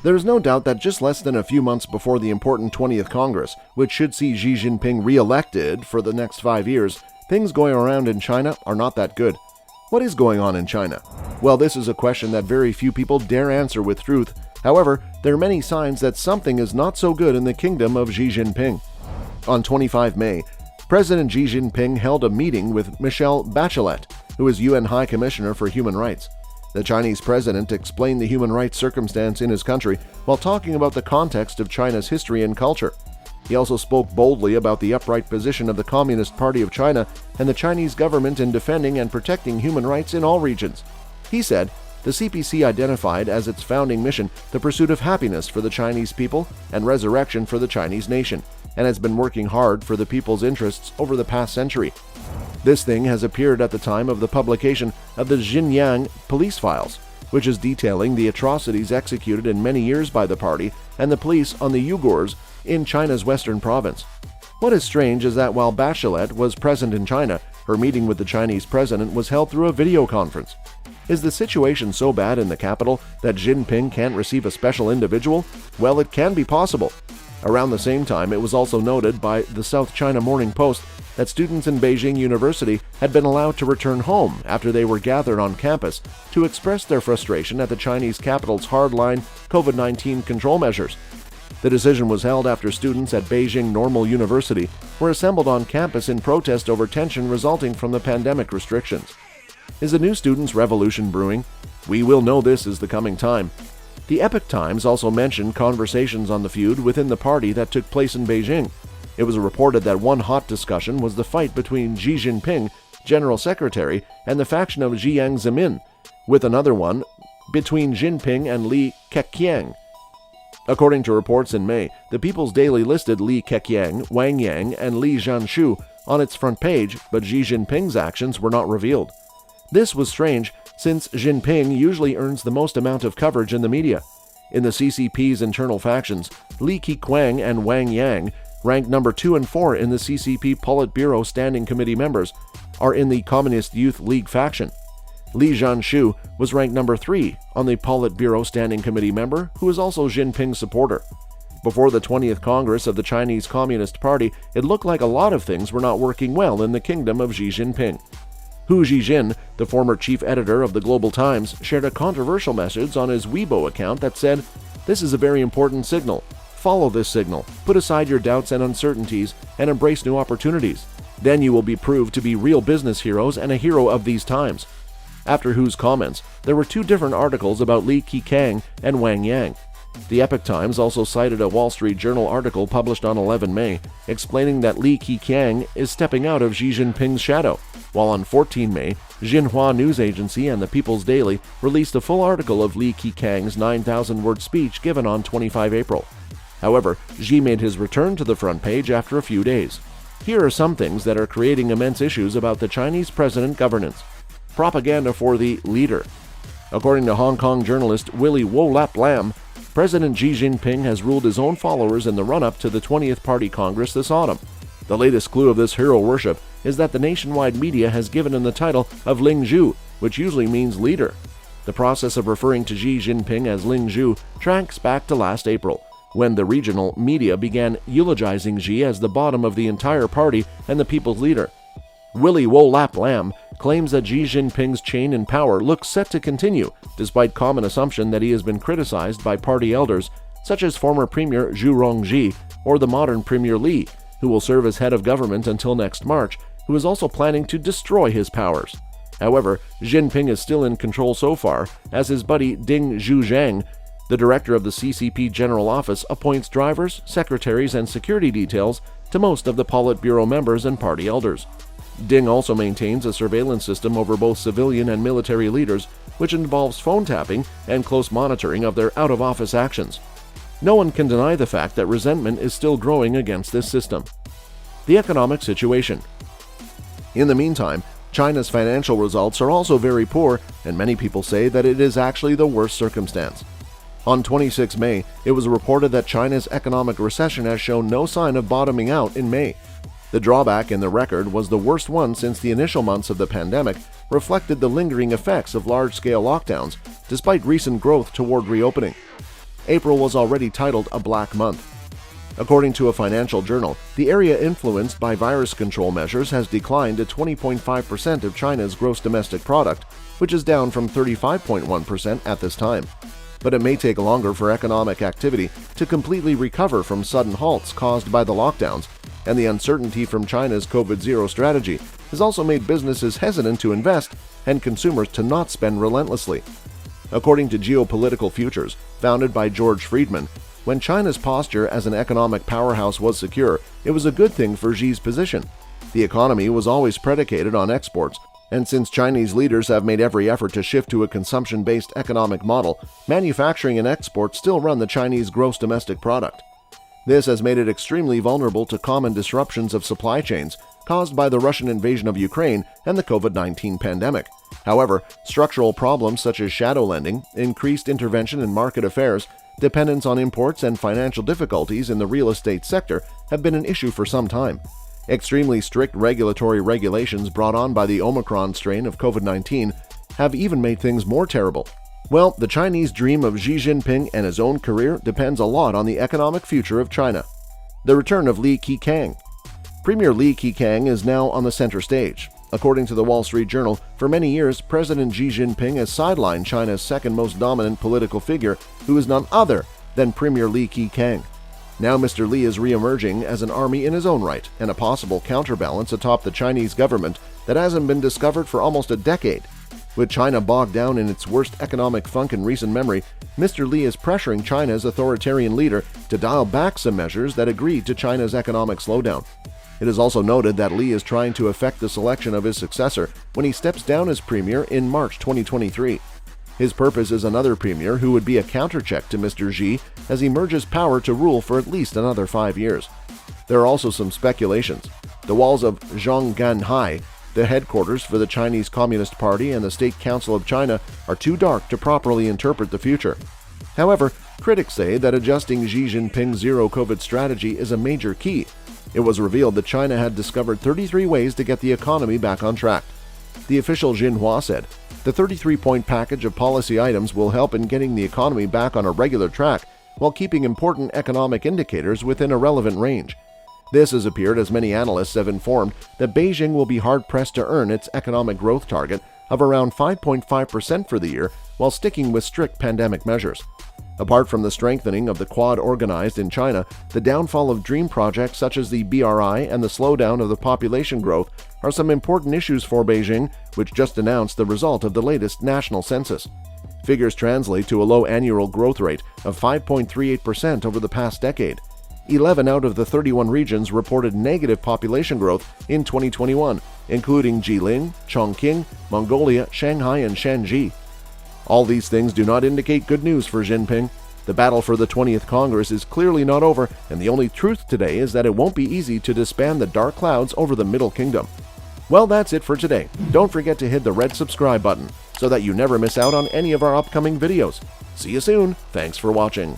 There is no doubt that just less than a few months before the important 20th Congress, which should see Xi Jinping re-elected for the next 5 years, things going around in China are not that good. What is going on in China? Well, this is a question that very few people dare answer with truth. However, there are many signs that something is not so good in the kingdom of Xi Jinping. On 25 May, President Xi Jinping held a meeting with Michelle Bachelet, who is UN High Commissioner for Human Rights. The Chinese president explained the human rights circumstance in his country while talking about the context of China's history and culture. He also spoke boldly about the upright position of the Communist Party of China and the Chinese government in defending and protecting human rights in all regions. He said, the CPC identified as its founding mission the pursuit of happiness for the Chinese people and resurrection for the Chinese nation, and has been working hard for the people's interests over the past century. This thing has appeared at the time of the publication of the Xinjiang police files, which is detailing the atrocities executed in many years by the party and the police on the Uyghurs in China's western province. What is strange is that while Bachelet was present in China, her meeting with the Chinese president was held through a video conference. Is the situation so bad in the capital that Jinping can't receive a special individual? Well, it can be possible. Around the same time, it was also noted by the South China Morning Post that students in Beijing University had been allowed to return home after they were gathered on campus to express their frustration at the Chinese capital's hardline COVID-19 control measures. The decision was held after students at Beijing Normal University were assembled on campus in protest over tension resulting from the pandemic restrictions. Is a new students' revolution brewing? We will know this as the coming time. The Epoch Times also mentioned conversations on the feud within the party that took place in Beijing. It was reported that one hot discussion was the fight between Xi Jinping, General Secretary, and the faction of Jiang Zemin, with another one between Jinping and Li Keqiang. According to reports in May, the People's Daily listed Li Keqiang, Wang Yang, and Li Zhanshu on its front page, but Xi Jinping's actions were not revealed. This was strange, since Jinping usually earns the most amount of coverage in the media. In the CCP's internal factions, Li Keqiang and Wang Yang, ranked number 2 and 4 in the CCP Politburo Standing Committee members, are in the Communist Youth League faction. Li Zhanshu was ranked number 3 on the Politburo Standing Committee member, who is also Jinping's supporter. Before the 20th Congress of the Chinese Communist Party, it looked like a lot of things were not working well in the kingdom of Xi Jinping. Hu Zhijin, the former chief editor of the Global Times, shared a controversial message on his Weibo account that said, "This is a very important signal. Follow this signal, put aside your doubts and uncertainties, and embrace new opportunities. Then you will be proved to be real business heroes and a hero of these times." After Hu's comments, there were 2 different articles about Li Keqiang and Wang Yang. The Epoch Times also cited a Wall Street Journal article published on 11 May, explaining that Li Keqiang is stepping out of Xi Jinping's shadow, while on 14 May, Xinhua News Agency and the People's Daily released a full article of Li Keqiang's 9,000-word speech given on 25 April. However, Xi made his return to the front page after a few days. Here are some things that are creating immense issues about the Chinese president governance. Propaganda for the leader. According to Hong Kong journalist Willie Wo Lap Lam, President Xi Jinping has ruled his own followers in the run-up to the 20th Party Congress this autumn. The latest clue of this hero worship is that the nationwide media has given him the title of Ling Zhu, which usually means leader. The process of referring to Xi Jinping as Ling Zhu tracks back to last April, when the regional media began eulogizing Xi as the bottom of the entire party and the people's leader. Willie Wo Lap Lam claims that Xi Jinping's chain in power looks set to continue, despite common assumption that he has been criticized by party elders, such as former Premier Zhu Rongji or the modern Premier Li, who will serve as head of government until next March, who is also planning to destroy his powers. However, Jinping is still in control so far, as his buddy Ding Zhujiang, the director of the CCP General Office, appoints drivers, secretaries, and security details to most of the Politburo members and party elders. Ding also maintains a surveillance system over both civilian and military leaders, which involves phone tapping and close monitoring of their out-of-office actions. No one can deny the fact that resentment is still growing against this system. The economic situation. In the meantime, China's financial results are also very poor, and many people say that it is actually the worst circumstance. On 26 May, it was reported that China's economic recession has shown no sign of bottoming out in May. The drawback in the record was the worst one since the initial months of the pandemic reflected the lingering effects of large-scale lockdowns, despite recent growth toward reopening. April was already titled a black month. According to a financial journal, the area influenced by virus control measures has declined to 20.5% of China's gross domestic product, which is down from 35.1% at this time. But it may take longer for economic activity to completely recover from sudden halts caused by the lockdowns, and the uncertainty from China's COVID-0 strategy has also made businesses hesitant to invest and consumers to not spend relentlessly. According to Geopolitical Futures, founded by George Friedman, when China's posture as an economic powerhouse was secure, it was a good thing for Xi's position. The economy was always predicated on exports, and since Chinese leaders have made every effort to shift to a consumption-based economic model, manufacturing and exports still run the Chinese gross domestic product. This has made it extremely vulnerable to common disruptions of supply chains caused by the Russian invasion of Ukraine and the COVID-19 pandemic. However, structural problems such as shadow lending, increased intervention in market affairs, dependence on imports, and financial difficulties in the real estate sector have been an issue for some time. Extremely strict regulatory regulations brought on by the Omicron strain of COVID-19 have even made things more terrible. Well, the Chinese dream of Xi Jinping and his own career depends a lot on the economic future of China. The return of Li Keqiang. Premier Li Keqiang is now on the center stage. According to the Wall Street Journal, for many years, President Xi Jinping has sidelined China's second most dominant political figure, who is none other than Premier Li Keqiang. Now Mr. Li is re-emerging as an army in his own right and a possible counterbalance atop the Chinese government that hasn't been discovered for almost a decade. With China bogged down in its worst economic funk in recent memory, Mr. Li is pressuring China's authoritarian leader to dial back some measures that agree to China's economic slowdown. It is also noted that Li is trying to affect the selection of his successor when he steps down as premier in March 2023. His purpose is another premier who would be a countercheck to Mr. Xi as he merges power to rule for at least another 5 years. There are also some speculations. The walls of Zhongganhai, the headquarters for the Chinese Communist Party and the State Council of China, are too dark to properly interpret the future. However, critics say that adjusting Xi Jinping's zero-COVID strategy is a major key. It was revealed that China had discovered 33 ways to get the economy back on track. The official Xinhua said, the 33-point package of policy items will help in getting the economy back on a regular track while keeping important economic indicators within a relevant range. This has appeared as many analysts have informed that Beijing will be hard-pressed to earn its economic growth target of around 5.5% for the year while sticking with strict pandemic measures. Apart from the strengthening of the Quad organized in China, the downfall of dream projects such as the BRI and the slowdown of the population growth are some important issues for Beijing, which just announced the result of the latest national census. Figures translate to a low annual growth rate of 5.38% over the past decade. 11 out of the 31 regions reported negative population growth in 2021, including Jilin, Chongqing, Mongolia, Shanghai, and Shanxi. All these things do not indicate good news for Jinping. The battle for the 20th Congress is clearly not over, and the only truth today is that it won't be easy to disband the dark clouds over the Middle Kingdom. Well, that's it for today. Don't forget to hit the red subscribe button so that you never miss out on any of our upcoming videos. See you soon. Thanks for watching.